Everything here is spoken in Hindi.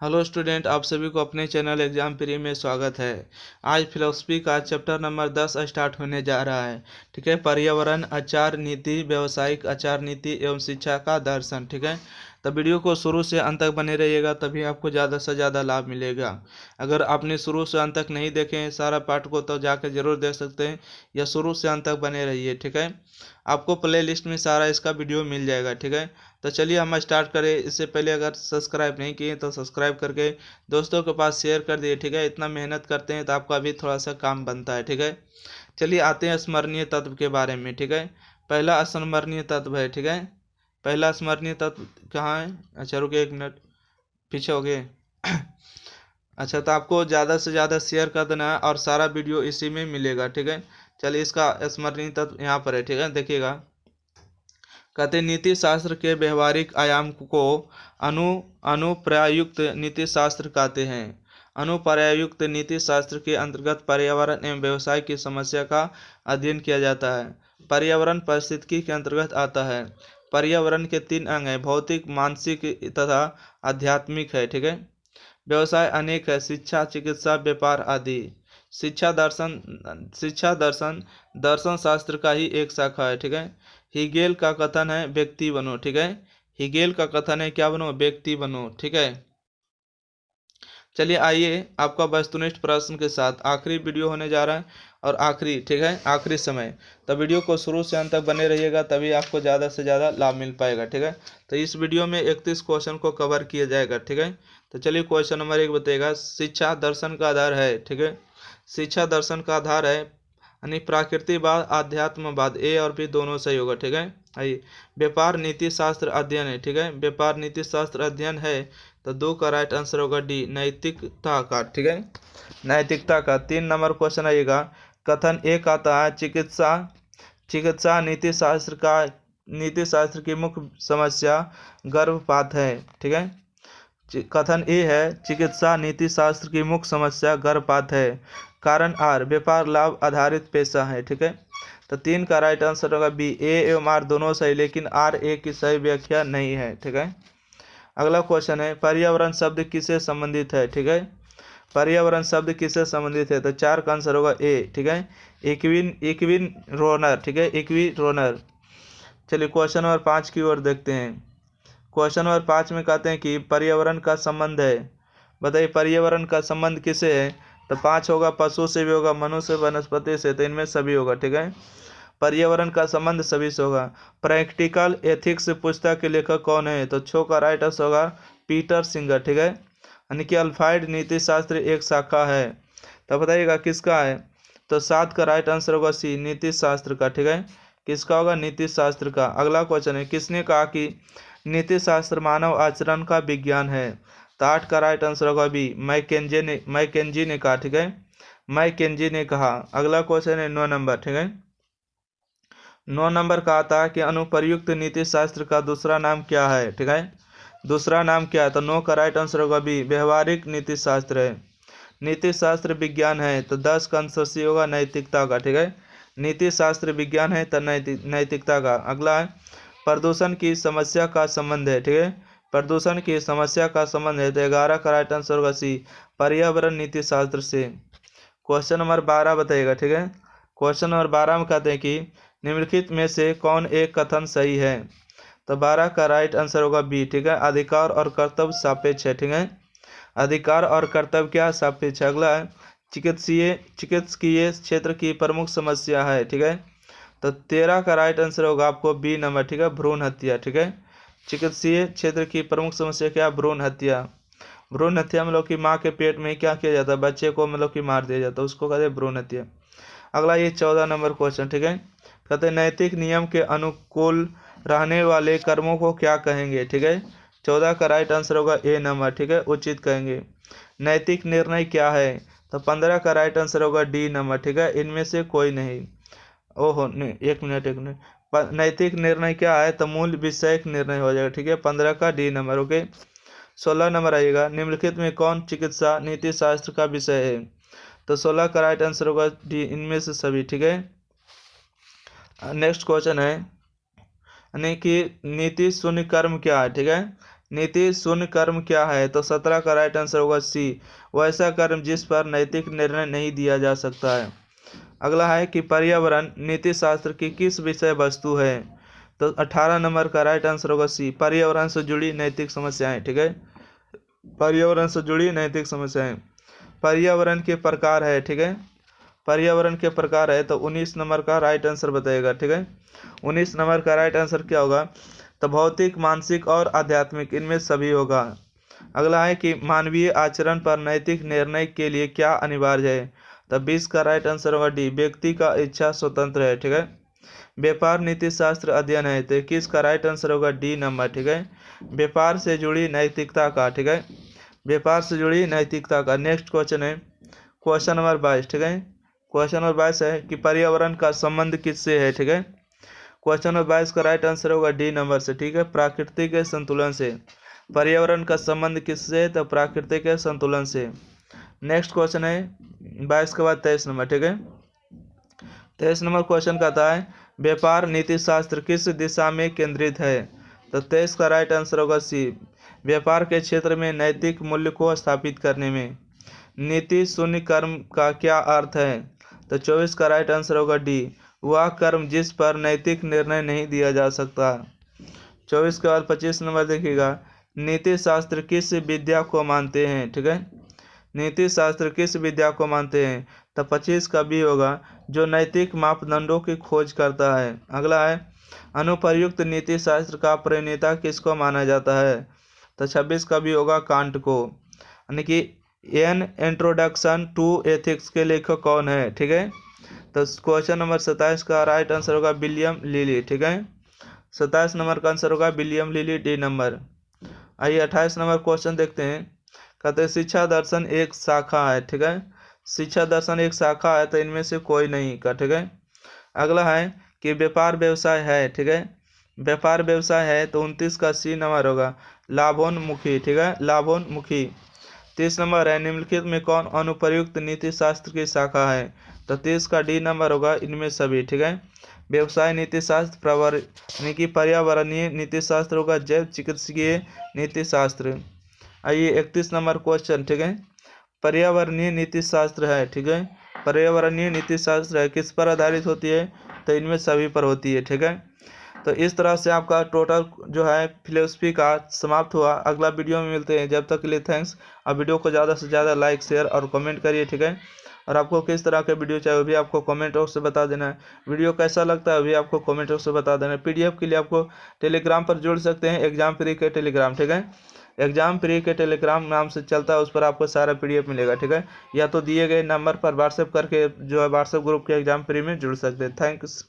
हेलो स्टूडेंट, आप सभी को अपने चैनल एग्जाम प्री में स्वागत है। आज फिलोसफी का चैप्टर नंबर 10 स्टार्ट होने जा रहा है। ठीक है, पर्यावरण, आचार नीति, व्यावसायिक आचार नीति एवं शिक्षा का दर्शन। ठीक है, तो वीडियो को शुरू से अंत तक बने रहिएगा, तभी आपको ज़्यादा से ज़्यादा लाभ मिलेगा। अगर आपने शुरू से अंत तक नहीं देखे सारा पार्ट को तो जाकर जरूर देख सकते हैं, या शुरू से अंत तक बने रहिए। ठीक है, आपको प्ले लिस्ट में सारा इसका वीडियो मिल जाएगा। ठीक है, तो चलिए हम स्टार्ट करें। इससे पहले अगर सब्सक्राइब नहीं किए तो सब्सक्राइब करके दोस्तों के पास शेयर कर दिए। ठीक है, इतना मेहनत करते हैं तो आपका भी थोड़ा सा काम बनता है। ठीक है, चलिए आते हैं स्मरणीय तत्व के बारे में। ठीक है, पहला स्मरणीय तत्व है। ठीक है, पहला स्मरणीय तत्व कहाँ है? अच्छा रुकिए, एक मिनट पीछे हो गए। अच्छा, तो आपको ज़्यादा से ज़्यादा शेयर कर देना है और सारा वीडियो इसी में मिलेगा। ठीक है, चलिए इसका स्मरणीय तत्व यहाँ पर है। ठीक है, देखिएगा, कहते नीति शास्त्र के व्यवहारिक आयाम को अनु अनुप्रयुक्त नीति शास्त्र कहते हैं। अनुप्रयुक्त नीति शास्त्र के अंतर्गत पर्यावरण एवं व्यवसाय की समस्या का अध्ययन किया जाता है। पर्यावरण पारिस्थितिकी के अंतर्गत आता है। पर्यावरण के 3 अंग हैं: भौतिक, मानसिक तथा आध्यात्मिक है। ठीक है, व्यवसाय अनेक है: शिक्षा, चिकित्सा, व्यापार आदि। शिक्षा दर्शन दर्शन शास्त्र का ही एक शाखा है। ठीक है, हिगेल का कथन है व्यक्ति बनो। ठीक है, हिगेल का कथन है क्या बनो? व्यक्ति बनो। ठीक है, चलिए आइए आपका वस्तुनिष्ठ प्रश्न के साथ आखिरी वीडियो होने जा रहा है और आखिरी, ठीक है, आखिरी समय। तो वीडियो को शुरू से अंत तक बने रहिएगा, तभी आपको ज़्यादा से ज़्यादा लाभ मिल पाएगा। ठीक है, तो इस वीडियो में 31 क्वेश्चन को कवर किया जाएगा। ठीक है, तो चलिए क्वेश्चन नंबर 1 बताइएगा, शिक्षा दर्शन का आधार है। ठीक है, शिक्षा दर्शन का आधार है यानी प्राकृतिकवाद, आध्यात्मवाद, ए और बी दोनों सही होगा। ठीक है, आइए, व्यापार नीति शास्त्र अध्ययन है। ठीक है, व्यापार नीति शास्त्र अध्ययन है, तो 2 का राइट आंसर होगा डी, नैतिकता का। ठीक है, नैतिकता का। 3 नंबर क्वेश्चन आइएगा, कथन एक आता है चिकित्सा चिकित्सा नीति शास्त्र की मुख्य समस्या गर्भपात है। ठीक है, कथन ए है चिकित्सा नीति शास्त्र की मुख्य समस्या गर्भपात है। कारण आर, व्यापार लाभ आधारित पेशा है। ठीक है, तो 3 का राइट आंसर होगा बी, ए एवं आर दोनों सही, लेकिन आर ए की सही व्याख्या नहीं है। ठीक है, अगला क्वेश्चन है, पर्यावरण शब्द किससे संबंधित है? ठीक है, पर्यावरण शब्द किससे संबंधित है? तो 4 का आंसर होगा ए। ठीक है, इक्विन रोनर। ठीक है, इक्वी रोनर। चलिए क्वेश्चन नंबर 5 की ओर देखते हैं। क्वेश्चन नंबर 5 में कहते हैं कि पर्यावरण का संबंध है। बताइए पर्यावरण का संबंध किससे है? तो 5 होगा पशु से भी होगा, मनुष्य, वनस्पति से, तो इनमें सभी होगा। ठीक है, पर्यावरण का संबंध सभी से होगा। प्रैक्टिकल एथिक्स पुस्तक के लेखक कौन है? तो 6 का राइट आंसर होगा पीटर सिंगर। ठीक है, यानी कि अल्फाइड नीति शास्त्र एक शाखा है। तो बताइएगा किसका है? तो 7 का राइट आंसर होगा सी, नीति शास्त्र का। ठीक है, किसका होगा? नीति शास्त्र का। अगला क्वेश्चन है, किसने कहा कि नीति शास्त्र मानव आचरण का विज्ञान है? तो 8 का राइट आंसर होगा बी, मैकेंजी ने कहा। ठीक है, मैकेंजी ने कहा। अगला क्वेश्चन है 9 नंबर। ठीक है, 9 नंबर का आता है कि अनुप्रयुक्त नीति शास्त्र का दूसरा नाम क्या है? ठीक है, दूसरा नाम क्या है? तो 9 का राइट आंसर होगा बी, व्यवहारिक नीति शास्त्र है। नीति शास्त्र विज्ञान है, तो 10 का आंसर सी होगा नैतिकता का। ठीक है, नीति शास्त्र विज्ञान है तो नैतिकता का। अगला है, प्रदूषण की समस्या का संबंध है। ठीक है, प्रदूषण की समस्या का संबंध है, तो 11 का राइट आंसर होगा सी, पर्यावरण नीति शास्त्र से। क्वेश्चन नंबर 12 बताइएगा। ठीक है, क्वेश्चन नंबर 12 में कहते हैं कि निम्नलिखित में से कौन एक कथन सही है? तो 12 का राइट आंसर होगा बी। ठीक है, अधिकार और कर्तव्य सापेक्ष है। ठीक है, अधिकार और कर्तव्य क्या सापेक्ष है। अगला है, चिकित्सकीय क्षेत्र की प्रमुख समस्या है। ठीक है, तो 13 का राइट आंसर होगा आपको बी नंबर। ठीक है, भ्रूण हत्या। ठीक है, चिकित्सीय क्षेत्र की प्रमुख समस्या क्या? भ्रूण हत्या। भ्रूण हत्या मतलब कि माँ के पेट में क्या किया जाता है? बच्चे को मतलब कि मार दिया जाता है, उसको कहते हैं भ्रूण हत्या। अगला ये 14 नंबर क्वेश्चन। ठीक है, कहते हैं नैतिक नियम के अनुकूल रहने वाले कर्मों को क्या कहेंगे? ठीक है, 14 का राइट आंसर होगा ए नंबर। ठीक है, उचित कहेंगे। नैतिक निर्णय क्या है? तो 15 का राइट आंसर होगा डी नंबर। ठीक है, इनमें से कोई नहीं। ओहो नहीं, एक मिनट। नैतिक निर्णय क्या है? तो मूल विषयक निर्णय हो जाएगा। ठीक है, 15 का डी नंबर। ओके, 16 नंबर आइएगा, निम्नलिखित में कौन चिकित्सा नीति शास्त्र का विषय है? तो 16 का राइट आंसर होगा डी, इनमें से सभी। ठीक है, नेक्स्ट क्वेश्चन है, यानी कि नीति शून्य कर्म क्या है? ठीक है, नीति शून्य कर्म क्या है? तो 17 का राइट आंसर होगा सी, वैसा कर्म जिस पर नैतिक निर्णय नहीं दिया जा सकता है। अगला है कि पर्यावरण नीति शास्त्र की किस विषय वस्तु है? तो 18 नंबर का राइट आंसर होगा सी, पर्यावरण से जुड़ी नैतिक समस्याएं। ठीक है, पर्यावरण से जुड़ी नैतिक समस्याएं। पर्यावरण के प्रकार है, ठीक है, पर्यावरण के प्रकार है, तो 19 नंबर का राइट आंसर बताएगा। ठीक है, 19 नंबर का राइट आंसर क्या होगा? तो भौतिक, मानसिक और आध्यात्मिक, इनमें सभी होगा। अगला है कि मानवीय आचरण पर नैतिक निर्णय के लिए क्या अनिवार्य है? तो 20 का राइट आंसर होगा डी, व्यक्ति का इच्छा स्वतंत्र है। ठीक है, व्यापार नीति शास्त्र अध्ययन है, तो 21 का राइट आंसर होगा डी नंबर। ठीक है, व्यापार से जुड़ी नैतिकता का, ठीक है, व्यापार से जुड़ी नैतिकता का। नेक्स्ट क्वेश्चन है क्वेश्चन नंबर 22। ठीक है, क्वेश्चन नंबर 22 है कि पर्यावरण का संबंध किससे है? ठीक है, क्वेश्चन नंबर 22 का राइट आंसर होगा डी नंबर से। ठीक है, प्राकृतिक संतुलन से। पर्यावरण का संबंध किससे? तो प्राकृतिक संतुलन से। नेक्स्ट क्वेश्चन है 22 के बाद 23 नंबर। ठीक है, 23 नंबर क्वेश्चन कहता है व्यापार नीति शास्त्र किस दिशा में केंद्रित है? तो 23 का राइट आंसर होगा सी, व्यापार के क्षेत्र में नैतिक मूल्य को स्थापित करने में। नीति शून्य कर्म का क्या अर्थ है? तो 24 का राइट आंसर होगा डी, वह कर्म जिस पर नैतिक निर्णय नहीं दिया जा सकता। 24 के बाद 25 नंबर देखिएगा, नीति शास्त्र किस विद्या को मानते हैं? ठीक है, नीति शास्त्र किस विद्या को मानते हैं? तो 25 का भी होगा, जो नैतिक मापदंडों की खोज करता है। अगला है अनुप्रयुक्त नीति शास्त्र का प्रणेता किसको माना जाता है? तो 26 का भी होगा कांट को, यानी कि एन इंट्रोडक्शन टू एथिक्स के लेखक कौन है? ठीक है, तो क्वेश्चन नंबर 27 का राइट आंसर होगा विलियम लिली। ठीक है, 27 नंबर का आंसर होगा विलियम लिली, डी नंबर। आइए 28 नंबर क्वेश्चन देखते हैं। कहते हैं शिक्षा दर्शन एक शाखा है। ठीक है, शिक्षा दर्शन एक शाखा है, तो इनमें से कोई नहीं का। ठीक है, अगला है कि व्यापार व्यवसाय है। ठीक है, व्यापार व्यवसाय है, तो 29 का सी नंबर होगा लाभोन्मुखी। ठीक है, लाभोन्मुखी। 30 नंबर है निम्नलिखित में कौन अनुप्रयुक्त नीति शास्त्र की शाखा है? तो 30 का डी नंबर होगा इनमें सभी। ठीक है, व्यवसाय नीति शास्त्र, यानी कि पर्यावरणीय नीति शास्त्र होगा, जैव चिकित्सकीय नीति शास्त्र। आइए 31 नंबर क्वेश्चन। ठीक है, पर्यावरणीय नीति शास्त्र है। ठीक है, पर्यावरणीय नीति शास्त्र है, किस पर आधारित होती है? तो इनमें सभी पर होती है। ठीक है, तो इस तरह से आपका टोटल जो है फिलोसफी का समाप्त हुआ। अगला वीडियो में मिलते हैं, जब तक के लिए थैंक्स। अब वीडियो को ज़्यादा से ज़्यादा लाइक, शेयर और कमेंट करिए। ठीक है, और आपको किस तरह के वीडियो चाहिए वो भी आपको कमेंट बॉक्स से बता देना है। वीडियो कैसा लगता है वो भी आपको कमेंट बॉक्स से बता देना है। PDF के लिए आपको टेलीग्राम पर जुड़ सकते हैं, एग्जाम फ्री के टेलीग्राम। ठीक है, एग्जाम फ्री के टेलीग्राम नाम से चलता है, उस पर आपको सारा PDF मिलेगा। ठीक है, या तो दिए गए नंबर पर व्हाट्सएप करके जो है व्हाट्सएप ग्रुप के एग्जाम फ्री में जुड़ सकते हैं। थैंक्स।